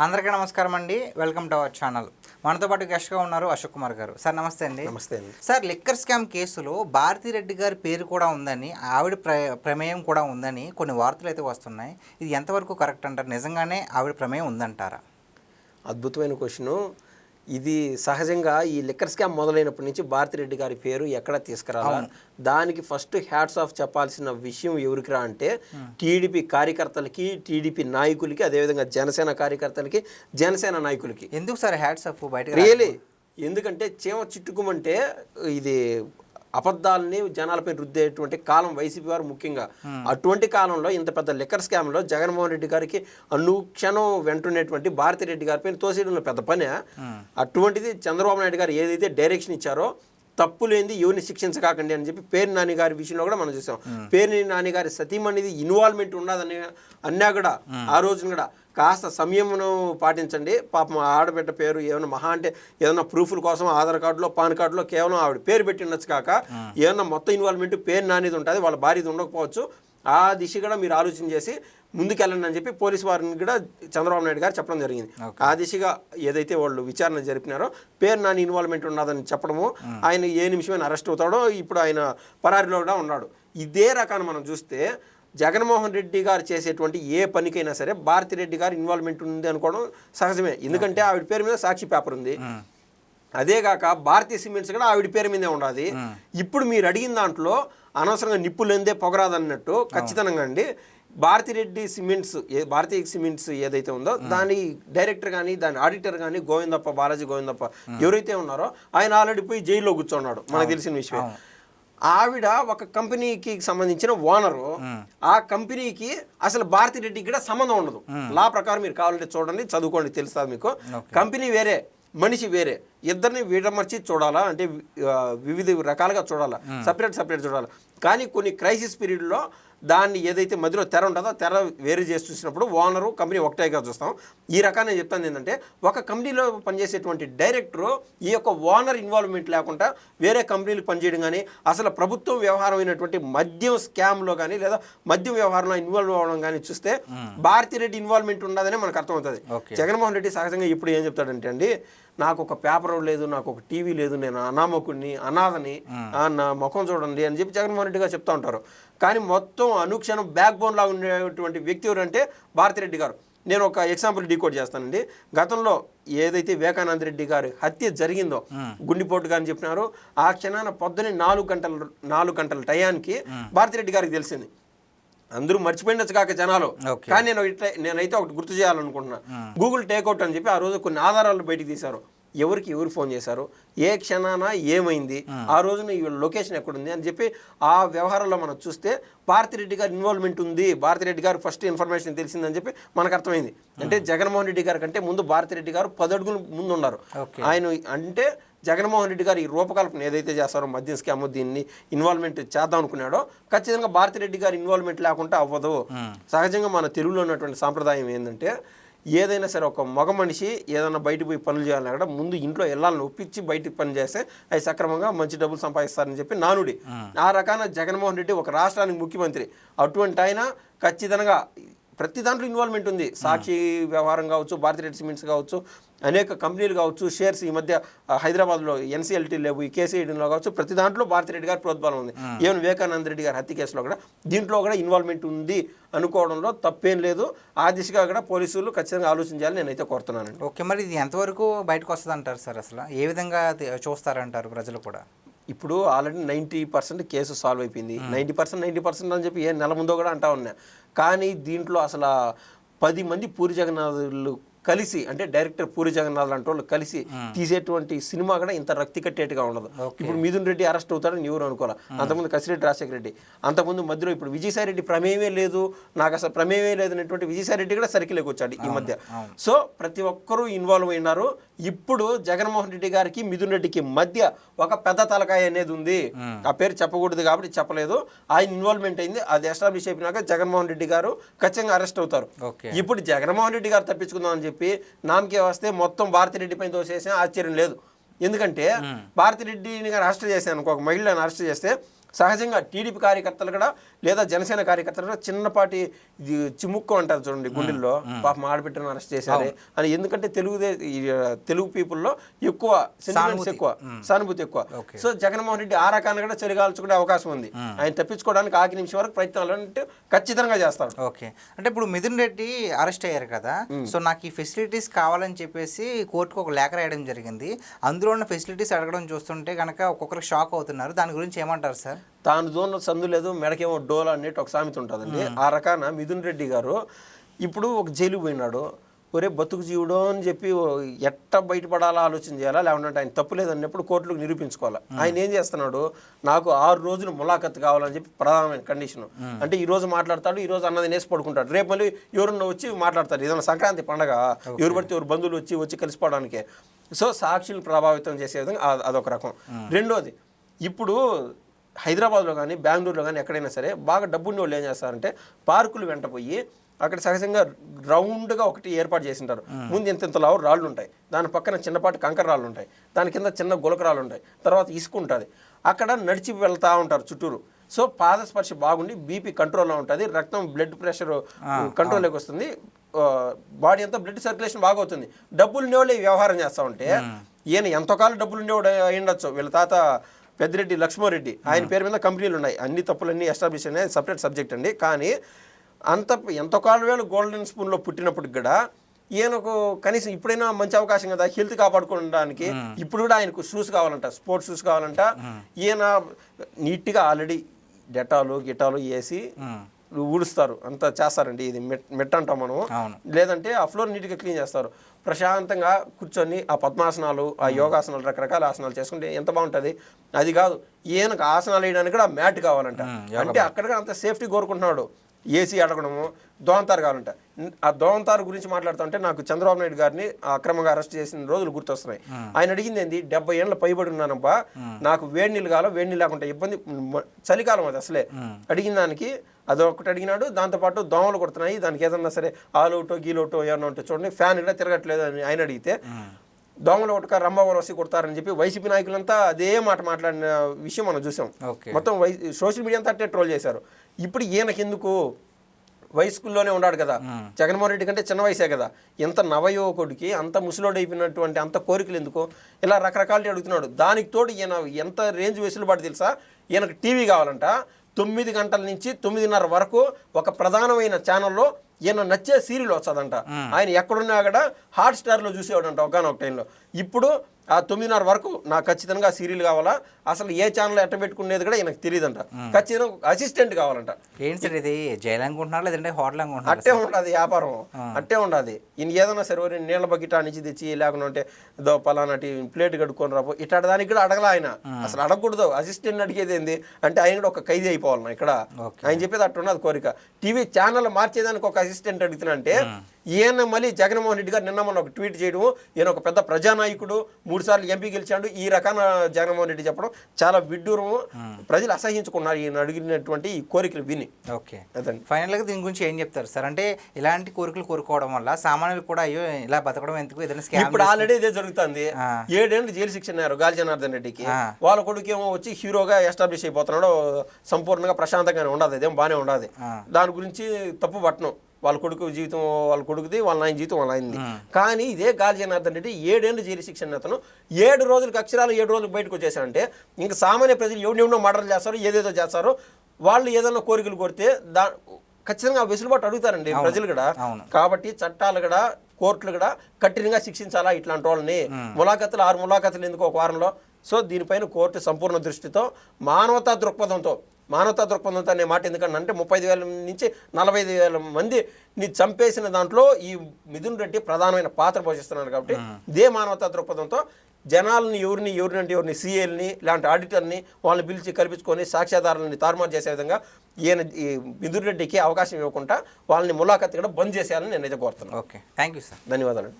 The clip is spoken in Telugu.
అందరికీ నమస్కారం అండి. Welcome to our channel. మనతో పాటు గెస్ట్గా ఉన్నారు అశోక్ కుమార్ గారు. సార్ నమస్తే అండి. నమస్తే అండి. సార్, లిక్కర్ స్కామ్ కేసులో భారతిరెడ్డి గారి పేరు కూడా ఉందని, ఆవిడ ప్రమేయం కూడా ఉందని కొన్ని వార్తలు అయితే వస్తున్నాయి. ఇది ఎంతవరకు కరెక్ట్ అంటారు? నిజంగానే ఆవిడ ప్రమేయం ఉందంటారా? అద్భుతమైన క్వశ్చను. ఇది సహజంగా ఈ లిక్కర్ స్కామ్ మొదలైనప్పటి నుంచి భారతిరెడ్డి గారి పేరు ఎక్కడ తీసుకురావాలి, దానికి ఫస్ట్ హ్యాట్స్ ఆఫ్ చెప్పాల్సిన విషయం ఎవరికి రా అంటే టీడీపీ కార్యకర్తలకి, టీడీపీ నాయకులకి, అదేవిధంగా జనసేన కార్యకర్తలకి, జనసేన నాయకులకి. ఎందుకు సార్ హ్యాట్స్ ఆఫ్ బయట? రియలీ, ఎందుకంటే చీమ చిట్టుకుమంటే ఇది అబద్ధాలని జనాలపై రుద్దేటువంటి కాలం వైసీపీ వారు ముఖ్యంగా. అటువంటి కాలంలో ఇంత పెద్ద లిక్కర్ స్కామ్లో జగన్మోహన్ రెడ్డి గారికి అనుక్షణం వెంటున్నటువంటి భారతిరెడ్డి గారిపై తోసేయడంలో పెద్ద పని. అటువంటిది చంద్రబాబు నాయుడు గారు ఏదైతే డైరెక్షన్ ఇచ్చారో తప్పు లేనిది ఎవరిని శిక్షించకాకండి అని చెప్పి పేరు నాని గారి విషయంలో కూడా మనం చూసాం. పేరు నాని గారి సతీమణిది ఇన్వాల్వ్మెంట్ ఉన్నదని అన్నా కూడా ఆ రోజున కూడా కాస్త సంయమను పాటించండి. పాపం ఆడబిడ్డ పేరు ఏమైనా మహా అంటే ఏదైనా ప్రూఫ్ల కోసం ఆధార్ కార్డులో, పాన్ కార్డులో కేవలం ఆవిడ పేరు పెట్టి ఉండొచ్చు కాక ఏమన్నా మొత్తం ఇన్వాల్వ్మెంట్ పేరు నానిది ఉంటుంది, వాళ్ళ భార్యది ఉండకపోవచ్చు. ఆ దిశ కూడా మీరు ఆలోచన చేసి ముందుకెళ్ళండి అని చెప్పి పోలీసు వారిని కూడా చంద్రబాబు నాయుడు గారు చెప్పడం జరిగింది. ఆ దిశగా ఏదైతే వాళ్ళు విచారణ జరిపినారో పేరు నాని ఇన్వాల్వ్మెంట్ ఉన్నదని చెప్పడము, ఆయన ఏ నిమిషమైనా అరెస్ట్ అవుతాడో, ఇప్పుడు ఆయన పరారిలో కూడా ఉన్నాడు. ఇదే రకాన్ని మనం చూస్తే జగన్మోహన్ రెడ్డి గారు చేసేటువంటి ఏ పనికైనా సరే భారతిరెడ్డి గారు ఇన్వాల్వ్మెంట్ ఉంది అనుకోవడం సహజమే. ఎందుకంటే ఆవిడ పేరు మీద సాక్షి పేపర్ ఉంది. అదేగాక భారతీయ సిమెంట్స్ కూడా ఆవిడ పేరు మీదే ఉండాలి. ఇప్పుడు మీరు అడిగిన దాంట్లో అనవసరంగా నిప్పులేందే పొగరాదన్నట్టు ఖచ్చితంగా అండి భారతిరెడ్డి సిమెంట్స్, భారతీయ సిమెంట్స్ ఏదైతే ఉందో దాని డైరెక్టర్ కానీ, దాని ఆడిటర్ కానీ గోవిందప్ప, బాలాజీ గోవిందప్ప ఎవరైతే ఉన్నారో ఆయన ఆల్రెడీ పోయి జైల్లో కూర్చున్నాడు, మనకు తెలిసిన విషయం. ఆవిడ ఒక కంపెనీకి సంబంధించిన ఓనరు. ఆ కంపెనీకి అసలు భారతిరెడ్డికి కూడా సంబంధం ఉండదు. లా ప్రకారం మీరు కావాలంటే చూడండి, చదువుకోండి, తెలుస్తుంది మీకు. కంపెనీ వేరే, మనిషి వేరే, ఇద్దరిని విడమర్చి చూడాలా, అంటే వివిధ రకాలుగా చూడాలా, సపరేట్ చూడాలి. కానీ కొన్ని క్రైసిస్ పీరియడ్లో దాన్ని ఏదైతే మధ్యలో తెర ఉంటుందో తెర వేరు చేసి చూసినప్పుడు ఓనరు కంపెనీ ఒకటేగా చూస్తాం. ఈ రకాన్ని చెప్తాను ఏంటంటే, ఒక కంపెనీలో పనిచేసేటువంటి డైరెక్టరు ఈ యొక్క ఓనర్ ఇన్వాల్వ్మెంట్ లేకుండా వేరే కంపెనీలకు పనిచేయడం కానీ, అసలు ప్రభుత్వం వ్యవహారమైనటువంటి మద్యం స్కామ్లో కానీ లేదా మద్యం వ్యవహారంలో ఇన్వాల్వ్ అవ్వడం కానీ చూస్తే భారతిరెడ్డి ఇన్వాల్వ్మెంట్ ఉండదని మనకు అర్థమవుతుంది. జగన్మోహన్ రెడ్డి సహజంగా ఇప్పుడు ఏం చెప్తాడంటే అండి, నాకు ఒక పేపర్ లేదు, నాకు ఒక టీవీ లేదు, నేను అనామకుడిని, అనాథని, నా ముఖం చూడండి అని చెప్పి జగన్మోహన్ రెడ్డి గారు చెప్తా ఉంటారు. కానీ మొత్తం అనుక్షణం బ్యాక్ బోన్ లాగా ఉండేటువంటి వ్యక్తి ఎవరంటే భారతిరెడ్డి గారు. నేను ఒక ఎగ్జాంపుల్ డీకోడ్ చేస్తానండి. గతంలో ఏదైతే వివేకానంద రెడ్డి గారి హత్య జరిగిందో, గుండెపోటుగా అని చెప్పినారు, ఆ క్షణాన పొద్దునే 4 గంటల టయానికి భారతిరెడ్డి గారికి తెలిసింది. అందరూ మర్చిపోయిండొచ్చు కాక జనాలు. కానీ నేనైతే ఒకటి గుర్తు చేయాలనుకుంటున్నా. గూగుల్ టేక్అవుట్ అని చెప్పి ఆ రోజు కొన్ని ఆధారాలు బయటికి తీశారు. ఎవరు ఫోన్ చేశారు, ఏ క్షణాన ఏమైంది, ఆ రోజున ఈ లొకేషన్ ఎక్కడుంది అని చెప్పి ఆ వ్యవహారంలో మనం చూస్తే భారతిరెడ్డి గారి ఇన్వాల్వ్మెంట్ ఉంది, భారతిరెడ్డి గారు ఫస్ట్ ఇన్ఫర్మేషన్ తెలిసిందని చెప్పి మనకు అర్థమైంది. అంటే జగన్మోహన్ రెడ్డి గారి కంటే ముందు భారతిరెడ్డి గారు 10 అడుగులు ముందు ఉన్నారు. ఆయన అంటే జగన్మోహన్ రెడ్డి గారు ఈ రూపకల్పన ఏదైతే చేస్తారో మద్యం స్కామ్, దీన్ని ఇన్వాల్వ్మెంట్ చేద్దాం అనుకున్నాడో ఖచ్చితంగా భారతిరెడ్డి గారు ఇన్వాల్వ్మెంట్ లేకుండా అవ్వదు. సహజంగా మన తెలుగులో ఉన్నటువంటి సాంప్రదాయం ఏంటంటే, ఏదైనా సరే ఒక మగ మనిషి ఏదైనా బయటకు పోయి పనులు చేయాలన్నా కూడా ముందు ఇంట్లో వెళ్ళాలని ఒప్పించి బయటకు పని చేస్తే అవి సక్రమంగా మంచి డబ్బులు సంపాదిస్తారని చెప్పి నానుడి. ఆ రకాన జగన్మోహన్ రెడ్డి ఒక రాష్ట్రానికి ముఖ్యమంత్రి. అటువంటి ఆయన ఖచ్చితంగా ప్రతి దాంట్లో ఇన్వాల్వ్మెంట్ ఉంది. సాక్షి వ్యవహారం కావచ్చు, భారతిరెడ్డి సిమెంట్స్ కావచ్చు, అనేక కంపెనీలు కావచ్చు, షేర్స్ ఈ మధ్య హైదరాబాద్లో ఎన్సీఎల్టీ లేవు, ఈ కేసీఐడీలో కావచ్చు, ప్రతి దాంట్లో భారతిరెడ్డి గారి ప్రోద్బలం ఉంది. ఈవెన్ వివేకానంద రెడ్డి గారి హత్య కేసులో కూడా దీంట్లో కూడా ఇన్వాల్వ్మెంట్ ఉంది అనుకోవడంలో తప్పేం లేదు. ఆ దిశగా కూడా పోలీసులు ఖచ్చితంగా ఆలోచించాలని నేనైతే కోరుతున్నానండి. ఓకే, మరి ఇది ఎంతవరకు బయటకు వస్తుంది అంటారు సార్? అసలు ఏ విధంగా చూస్తారంటారు ప్రజలు కూడా? ఇప్పుడు ఆల్రెడీ 90% కేసు సాల్వ్ అయిపోయింది. 90% అని చెప్పి నెల ముందో కూడా అంటా ఉన్నా. కానీ దీంట్లో అసలు 10 మంది పూరి జగన్నాథులు కలిసి, అంటే డైరెక్టర్ పూరి జగన్నాథ్ లాంటి వాళ్ళు కలిసి తీసేటువంటి సినిమా కూడా ఇంత రక్తి కట్టేట్టుగా ఉండదు. ఇప్పుడు మిథున్ రెడ్డి అరెస్ట్ అవుతాడని ఎవరు అనుకోవాలి. అంతకుముందు కసిరెడ్డి రాజశేఖర రెడ్డి, అంతకుముందు మధ్యలో ఇప్పుడు విజయసాయి రెడ్డి ప్రమేయమే లేదు, నాకు అసలు ప్రమేయమే లేదు అనేటువంటి విజయసాయి రెడ్డి కూడా సర్కిల్కి వచ్చాడు ఈ మధ్య. సో ప్రతి ఒక్కరూ ఇన్వాల్వ్ అయినారు. ఇప్పుడు జగన్మోహన్ రెడ్డి గారికి మిథున్ రెడ్డికి మధ్య ఒక పెద్ద తలకాయ అనేది ఉంది. ఆ పేరు చెప్పకూడదు కాబట్టి చెప్పలేదు. ఆయన ఇన్వాల్వ్మెంట్ అయింది. అది ఎస్టాబ్లిష్ అయిపోయినాక జగన్మోహన్ రెడ్డి గారు ఖచ్చితంగా అరెస్ట్ అవుతారు. ఇప్పుడు జగన్మోహన్ రెడ్డి గారు తప్పించుకుందాం అని చెప్పి నామకే వస్తే మొత్తం భారతిరెడ్డి పైన తోసేసిన ఆశ్చర్యం లేదు. ఎందుకంటే భారతిరెడ్డిని గారు అరెస్ట్ చేశాను, ఒక మహిళను అరెస్ట్ చేస్తే సహజంగా టీడీపీ కార్యకర్తలు కూడా లేదా జనసేన కార్యకర్తలు కూడా చిన్నపాటి చిముక్కు అంటారు చూడండి గుండెల్లో, పాపం ఆడబిడ్డను అరెస్ట్ చేశారే అని. ఎందుకంటే తెలుగు పీపుల్లో ఎక్కువ సెంటిమెంట్స్ ఎక్కువ, సానుభూతి ఎక్కువ. సో జగన్మోహన్ రెడ్డి ఆ రకాన్ని కూడా చలిగాల్చుకునే అవకాశం ఉంది. ఆయన తప్పించుకోవడానికి ఆఖరి నిమిషం వరకు ప్రయత్నాలు అంటే ఖచ్చితంగా చేస్తాడు. ఓకే, అంటే ఇప్పుడు మిథున్ రెడ్డి అరెస్ట్ అయ్యారు కదా, సో నాకు ఈ ఫెసిలిటీస్ కావాలని చెప్పేసి కోర్టుకు ఒక లేఖ రాయడం జరిగింది. అందులో ఉన్న ఫెసిలిటీస్ అడగడం చూస్తుంటే కనుక ఒక్కొక్కరు షాక్ అవుతున్నారు. దాని గురించి ఏమంటారు సార్? తాను జోన్లో సందు లేదు, మెడకేమో డోలా అనేట్టు ఒక సామెత ఉంటుందండి. ఆ రకాన మిథున్ రెడ్డి గారు ఇప్పుడు ఒక జైలు పోయినాడు. ఒరే బతుకు జీవుడు అని చెప్పి ఎట్ట బయటపడాలా ఆలోచన చేయాలా, లేకుంటే ఆయన తప్పు లేదన్నప్పుడు కోర్టులకు నిరూపించుకోవాలా. ఆయన ఏం చేస్తున్నాడు, నాకు 6 రోజులు ములాఖత్ కావాలని చెప్పి ప్రధానమైన కండిషన్. అంటే ఈ రోజు మాట్లాడతాడు, ఈ రోజు అన్నది నేసి పడుకుంటాడు, రేపు మళ్ళీ ఎవరన్నా వచ్చి మాట్లాడతారు. ఏదైనా సంక్రాంతి పండగ ఎవరు పడితే ఎవరు బంధువులు వచ్చి కలిసిపోవడానికే. సో సాక్షులు ప్రభావితం చేసే విధంగా అదొక రకం. రెండోది, ఇప్పుడు హైదరాబాద్లో కానీ బెంగళూరులో కానీ ఎక్కడైనా సరే బాగా డబ్బున్న వాళ్ళు ఏం చేస్తారంటే పార్కులు వెంట పోయి అక్కడ సహజంగా రౌండ్గా ఒకటి ఏర్పాటు చేసింటారు. ముందు ఇంత రాళ్ళు ఉంటాయి, దాని పక్కన చిన్నపాటి కంకర రాళ్ళు ఉంటాయి, దాని కింద చిన్న గులకరాళ్ళు ఉంటాయి, తర్వాత ఇసుక ఉంటుంది. అక్కడ నడిచి వెళ్తూ ఉంటారు చుట్టూరు. సో పాదస్పర్శ బాగుండి బీపీ కంట్రోల్లో ఉంటుంది, రక్తం బ్లడ్ ప్రెషర్ కంట్రోల్లోకి వస్తుంది, బాడీ అంతా బ్లడ్ సర్క్యులేషన్ బాగా అవుతుంది. డబ్బులు ఉండేవాళ్ళు ఈ వ్యవహారం చేస్తూ ఉంటే ఈయన ఎంతకాలం డబ్బులు ఉండేవాడు అయ్యుండొచ్చు. వీళ్ళ తాత పెద్దిరెడ్డి లక్ష్మారెడ్డి, ఆయన పేరు మీద కంపెనీలు ఉన్నాయి, అన్ని తప్పులన్నీ ఎస్టాబ్లిష్ అనేది సపరేట్ సబ్జెక్ట్ అండి. కానీ ఎంతకాలం వేళ గోల్డెన్ స్పూన్లో పుట్టినప్పటికి కూడా ఈయనకు కనీసం ఇప్పుడైనా మంచి అవకాశం కదా హెల్త్ కాపాడుకోవడానికి. ఇప్పుడు కూడా ఆయనకు షూస్ కావాలంట, స్పోర్ట్స్ షూస్ కావాలంట. ఈయన నీట్గా ఆల్రెడీ డెటాలు గిటాలు వేసి ఊడుస్తారు, అంతా చేస్తారండి. ఇది మెట్ అంటాం మనం, లేదంటే ఆ ఫ్లోర్ నీట్గా క్లీన్ చేస్తారు. ప్రశాంతంగా కూర్చొని ఆ పద్మాసనాలు, ఆ యోగాసనాలు, రకరకాల ఆసనాలు చేసుకుంటే ఎంత బాగుంటుంది. అది కాదు, ఈయనకు ఆసనాలు వేయడానికి కూడా మ్యాట్ కావాలంట. అంటే అక్కడ అంత సేఫ్టీ కోరుకుంటున్నాడు. ఏసీ అడగడము, దోమతారు కావాలంట. ఆ దోమతారు గురించి మాట్లాడుతుంటే నాకు చంద్రబాబు నాయుడు గారిని అక్రమంగా అరెస్ట్ చేసిన రోజులు గుర్తొస్తున్నాయి. ఆయన అడిగింది ఏంది, 70 ఏళ్ళ పైబడి ఉన్నానబ్బా, నాకు వేడి నీళ్ళు కావాలి, వేడి నీళ్ళు లేకుండా ఇబ్బంది, చలికాలం అది అసలే. అడిగిన దానికి అదొకటి అడిగినాడు. దాంతోపాటు దోమలు కొడుతున్నాయి, దానికి ఏదన్నా సరే ఆలోటో గీలోటో ఏమన్నా ఉంటే చూడండి, ఫ్యాన్ కూడా తిరగట్లేదు అని ఆయన అడిగితే, దోమలు ఒకటిక రంభావరం వసి కొడతారని చెప్పి వైసీపీ నాయకులంతా అదే మాట మాట్లాడిన విషయం మనం చూసాం. మొత్తం సోషల్ మీడియా అంతా అట్టే ట్రోల్ చేశారు. ఇప్పుడు ఈయనకెందుకు, వయస్కుల్లోనే ఉన్నాడు కదా, జగన్మోహన్ రెడ్డి కంటే చిన్న వయసే కదా, ఎంత నవయువకుడికి అంత ముసలోడు అయిపోయినటువంటి అంత కోరికలు ఎందుకు, ఇలా రకరకాలు అడుగుతున్నాడు. దానికి తోడు ఈయన ఎంత రేంజ్ వెసులుబాటు తెలుసా, ఈయనకు టీవీ కావాలంట. 9 గంటల నుంచి 9:30 వరకు ఒక ప్రధానమైన ఛానల్లో ఈయన నచ్చే సీరియల్ వస్తుందంట. ఆయన ఎక్కడున్నా కూడా హాట్స్టార్లో చూసేవాడంట ఒకనొక టైంలో. ఇప్పుడు ఆ 9:30 వరకు నాకు ఖచ్చితంగా సీరియల్ కావాలా, అసలు ఏ ఛానల్ ఎట్ట పెట్టుకునేది కూడా ఈయనకు తెలియదంట. ఖచ్చితంగా అసిస్టెంట్ కావాలంట. ఏంటి సార్ ఇది, జైలు అనుకుంటున్నారు లేదంటే హోటల్ అనుకుంటున్నారు? అట్టే ఉండదు వ్యాపారం, అట్టే ఉండదు. ఈయన ఏదైనా సరే నీళ్ళ బకెట్ నుంచి తెచ్చి, లేకుంటే దో పలానాటి ప్లేట్ కడుక్కొని రాబో ఇట్లా దానికి కూడా అడగల ఆయన. అసలు అడగకూడదు, అసిస్టెంట్ అడిగేది ఏంది అంటే ఆయన కూడా ఒక ఖైదీ అయిపోవాలన్నా ఇక్కడ. ఆయన చెప్పేది అట్టు ఉన్నది కోరిక. టీవీ ఛానల్ మార్చేదానికి ఒక అసిస్టెంట్ అడుగుతున్నా అంటే ఈయన మళ్ళీ జగన్మోహన్ రెడ్డి గారు నిన్న మొన్న ఒక ట్వీట్ చేయడం, ఈయన ఒక పెద్ద ప్రజానాయకుడు, 3 సార్లు ఎంపీ గెలిచాడు, ఈ రకాన జగన్మోహన్ రెడ్డి చెప్పడం చాలా విడ్డూరము. ప్రజలు అసహించుకున్నారు ఈయన అడిగినటువంటి ఈ కోరికలు విని. ఓకే, అదండి. ఫైనల్గా దీని గురించి ఏం చెప్తారు సార్? అంటే ఇలాంటి కోరికలు కోరుకోవడం వల్ల సామాన్యులు కూడా అయ్యో ఇలా బతకడం ఎందుకు, ఏదైనా స్కామ్. ఇప్పుడు ఆల్రెడీ ఇదే జరుగుతుంది. 7 ఏళ్ళు జైలు శిక్ష అన్నారు గాలి జనార్దన్ రెడ్డికి. వాళ్ళ కొడుకు ఏమో వచ్చి హీరోగా ఎస్టాబ్లిష్ అయిపోతున్నాడు, సంపూర్ణంగా ప్రశాంతంగానే ఉండదు, అదేం బాగానే ఉండదు. దాని గురించి తప్పు పట్టణం, వాళ్ళ కొడుకు జీవితం వాళ్ళ కొడుకుది, వాళ్ళ నాయన జీవితం వాళ్ళ ఆయనది. కానీ ఇదే గాలి జనార్దన్ రెడ్డి 7 ఏళ్ళు జైలు శిక్ష అతను 7 రోజులకు అక్షరాలు 7 రోజులకు బయటకు వచ్చేసారంటే ఇంకా సామాన్య ప్రజలు ఎవరినెవనో మర్డర్లు చేస్తారు, ఏదేదో చేస్తారు. వాళ్ళు ఏదైనా కోరికలు కొడితే ఖచ్చితంగా వెసులుబాటు అడుగుతారండి ప్రజలు కూడా. కాబట్టి చట్టాలు కూడా, కోర్టులు కూడా కఠినంగా శిక్షించాలా ఇట్లాంటి వాళ్ళని. ములాఖతులు 6 ములాఖతులు ఎందుకు ఒక వారంలో. సో దీనిపైన కోర్టు సంపూర్ణ దృష్టితో మానవతా దృక్పథంతో అనే మాట ఎందుకంటే 35,000 నుంచి 45,000 మందిని చంపేసిన దాంట్లో ఈ మిథున్ రెడ్డి ప్రధానమైన పాత్ర పోషిస్తున్నాడు. కాబట్టి ఇదే మానవతా దృక్పథంతో జనాలని ఎవరిని సీఏల్ని ఇలాంటి ఆడిటర్ని వాళ్ళని పిలిచి కల్పించుకొని సాక్ష్యాధారాలని తారుమారు చేసే విధంగా ఈయన ఈ మిథున్ రెడ్డికి అవకాశం ఇవ్వకుండా వాళ్ళని ములాఖత్ కూడా బంద్ చేసేయాలని నేనైతే కోరుతున్నాను. ఓకే, థ్యాంక్ యూ సార్, ధన్యవాదాలు.